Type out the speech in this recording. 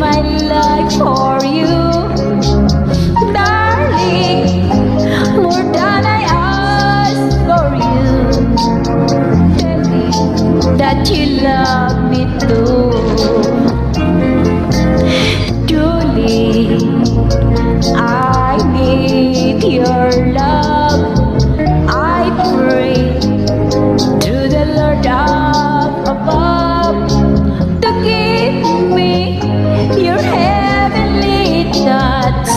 my life for you, darling, more than I ask for you. Tell me that you love me too. Truly, I need your love. I pray to the Lord up above to give me your heavenly touch.